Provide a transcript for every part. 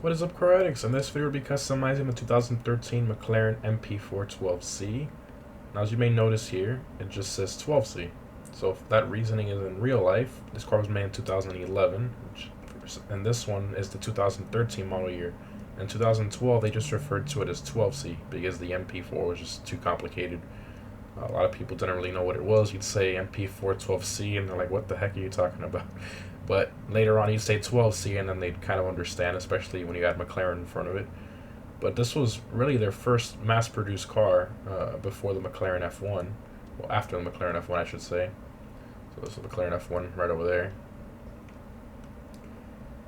What is up, Karatics? In this video, we'll be customizing the 2013 McLaren MP4-12C. Now, as you may notice here, it just says 12C. So if that reasoning is in real life, this car was made in 2011, and this one is the 2013 model year. In 2012, they just referred to it as 12C because the MP4 was just too complicated. A lot of people didn't really know what it was. You'd say MP4-12C, and they're like, what the heck are you talking about? But later on, you'd say 12C, and then they'd kind of understand, especially when you had McLaren in front of it. But this was really their first mass-produced car before the McLaren F1. Well, after the McLaren F1, I should say. So this is the McLaren F1 right over there.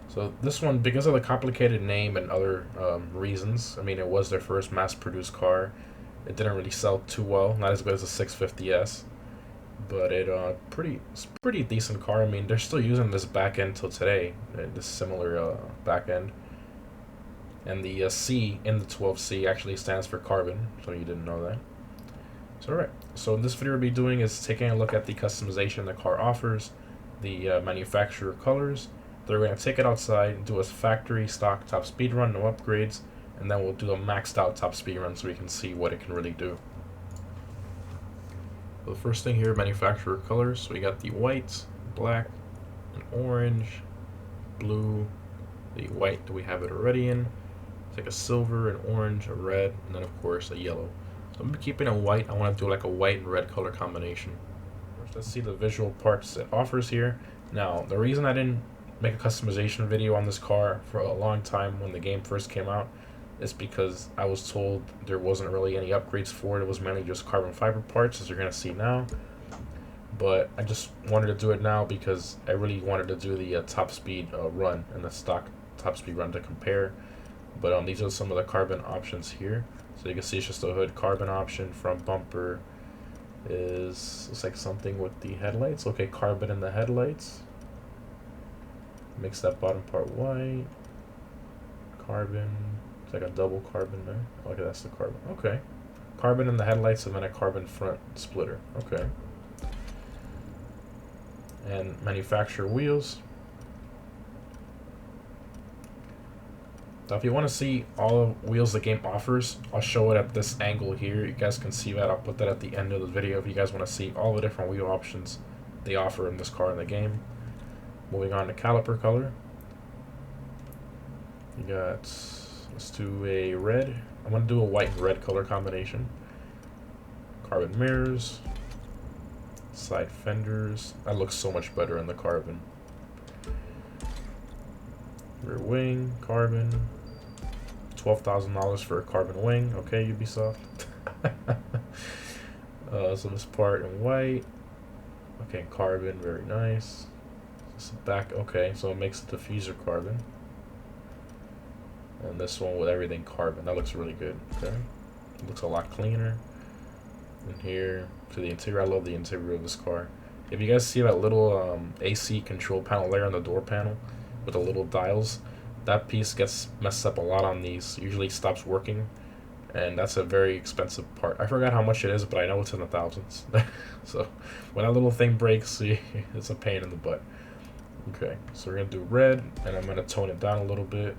So this one, because of the complicated name and other reasons, I mean, it was their first mass-produced car. It didn't really sell too well, not as good as the 650S, but it's pretty decent car. I mean, they're still using this back end till today, this similar back end. And the C in the 12C actually stands for carbon, so you didn't know that. So alright, so in this video we'll be doing is taking a look at the customization the car offers, the manufacturer colors. They're going to take it outside, do a factory stock top speed run, no upgrades, and then we'll do a maxed out top speed run so we can see what it can really do. So the first thing here, manufacturer colors. So we got the white, black, and orange, blue, the white that we have it already in. It's like a silver, an orange, a red, and then of course a yellow. So I'm keeping it white. I want to do like a white and red color combination. First, let's see the visual parts it offers here. Now, the reason I didn't make a customization video on this car for a long time when the game first came out is because I was told there wasn't really any upgrades for it. It was mainly just carbon fiber parts, as you're going to see now. But I just wanted to do it now because I really wanted to do the top speed run and the stock top speed run to compare. But these are some of the carbon options here. So you can see it's just a hood carbon option. Front bumper looks like something with the headlights. Okay, carbon in the headlights. Makes that bottom part white. Carbon. It's like a double carbon there. Okay, that's the carbon. Okay. Carbon in the headlights and then a carbon front splitter. Okay. And manufacturer wheels. Now if you want to see all the wheels the game offers, I'll show it at this angle here. You guys can see that. I'll put that at the end of the video if you guys want to see all the different wheel options they offer in this car in the game. Moving on to caliper color. You got, let's do a red. I'm going to do a white and red color combination. Carbon mirrors. Side fenders. That looks so much better in the carbon. Rear wing, carbon. $12,000 for a carbon wing. Okay, Ubisoft. So this part in white. Okay, carbon, very nice. This back, okay, so it makes the diffuser carbon. And this one with everything carbon. That looks really good. Okay, it looks a lot cleaner. And here to the interior, I love the interior of this car. If you guys see that little AC control panel there on the door panel with the little dials, that piece gets messed up a lot on these. Usually stops working, and that's a very expensive part. I forgot how much it is, but I know it's in the thousands. So when that little thing breaks, it's a pain in the butt. Okay, so we're gonna do red, and I'm gonna tone it down a little bit.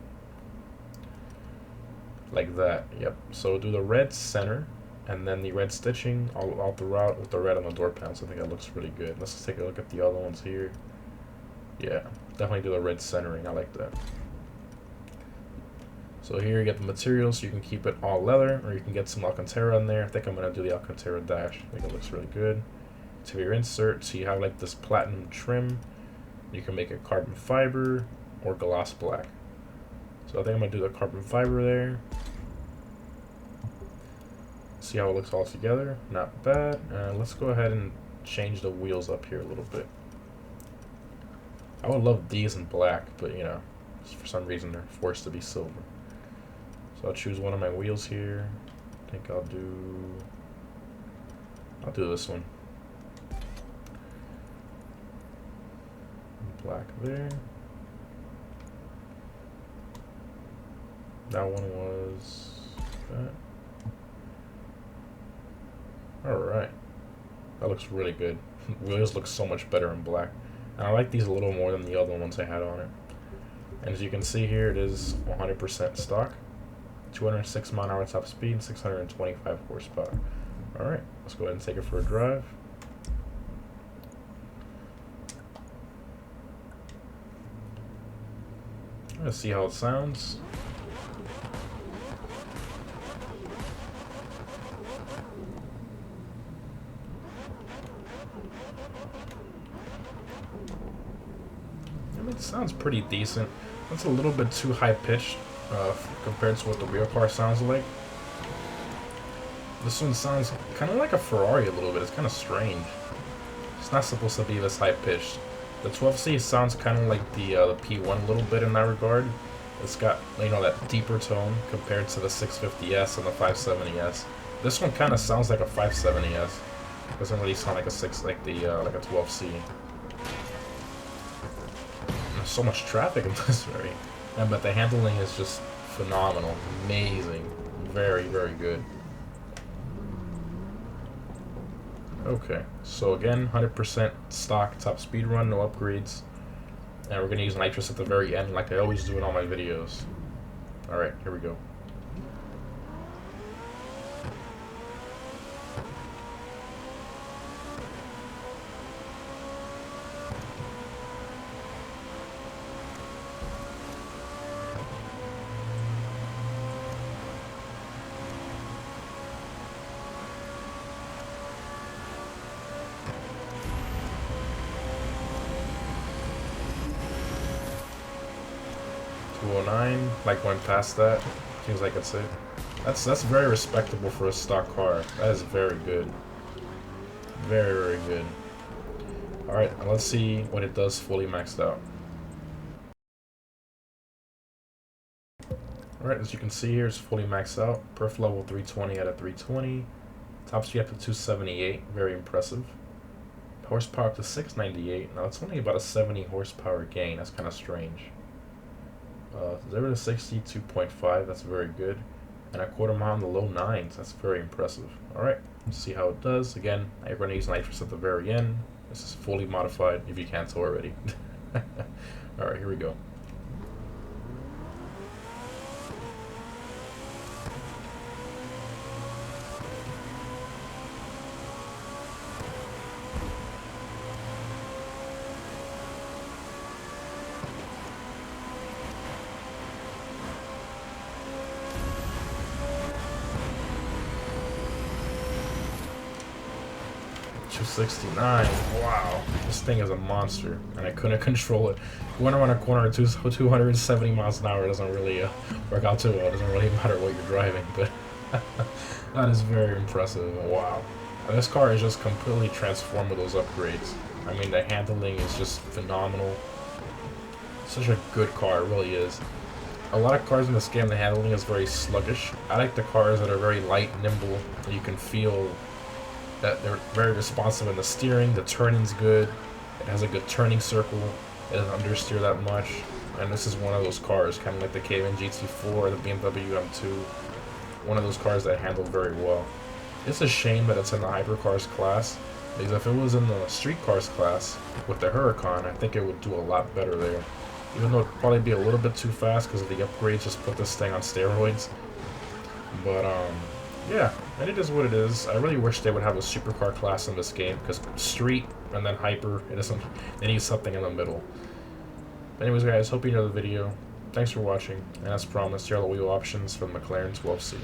Like that, yep. So we'll do the red center, and then the red stitching all throughout with the red on the door panels. I think that looks really good. Let's take a look at the other ones here. Yeah, definitely do the red centering. I like that. So here you get the material, so you can keep it all leather, or you can get some Alcantara in there. I think I'm gonna do the Alcantara dash. I think it looks really good. To your insert, so you have like this platinum trim. You can make it carbon fiber or gloss black. So I think I'm gonna do the carbon fiber there. See how it looks all together. Not bad. Let's go ahead and change the wheels up here a little bit. I would love these in black, but you know, for some reason they're forced to be silver. So I'll choose one of my wheels here. I think I'll do this one. Black there. That one was that. Alright. That looks really good. Wheels look so much better in black. And I like these a little more than the other ones I had on it. And as you can see here, it is 100% stock. 206 mile/hour top speed, 625 horsepower. Alright, let's go ahead and take it for a drive. Let's see how it sounds. I mean, it sounds pretty decent. That's a little bit too high pitched compared to what the real car sounds like. This one sounds kind of like a Ferrari a little bit. It's kind of strange. It's not supposed to be this high pitched. The 12C sounds kind of like the P1 a little bit in that regard. It's got, you know, that deeper tone compared to the 650S and the 570S. This one kind of sounds like a 570S. Doesn't really sound like a 12C. There's so much traffic in this area. Yeah, but the handling is just phenomenal, amazing, very, very good. Okay, so again, 100% stock top speed run, no upgrades. And we're going to use nitrous at the very end like I always do in all my videos. Alright, here we go. Like going past that, seems like it's it. That's very respectable for a stock car. That is very good. Very, very good. Alright, let's see what it does fully maxed out. Alright, as you can see here, it's fully maxed out. Perf level 320 out of 320. Top speed up to 278, very impressive. Horsepower up to 698. Now it's only about a 70 horsepower gain, that's kind of strange. 0 to 60, 2.5, that's very good. And a quarter mile in the low 9s, that's very impressive. Alright, let's see how it does. Again, I'm going to use nitrous at the very end. This is fully modified, if you can't tell already. Alright, here we go. $269. Wow, this thing is a monster, and I couldn't control it. Going around a corner at 270 miles an hour doesn't really work out too well. It doesn't really matter what you're driving, but that is very impressive. Wow, and this car is just completely transformed with those upgrades. I mean, the handling is just phenomenal. Such a good car, it really is. A lot of cars in this game, the handling is very sluggish. I like the cars that are very light, nimble, and you can feel that they're very responsive in the steering. The turning's good. It has a good turning circle. It doesn't understeer that much. And this is one of those cars, kind of like the Cayman GT4 or the BMW M2. One of those cars that handle very well. It's a shame that it's in the hypercars class, because if it was in the street cars class with the Huracan, I think it would do a lot better there. Even though it'd probably be a little bit too fast because of the upgrades, just put this thing on steroids. But yeah, and it is what it is. I really wish they would have a supercar class in this game, because street and then hyper, it isn't. They need something in the middle. But anyways, guys, hope you enjoyed the video. Thanks for watching, and as promised, here are the wheel options for the McLaren 12C.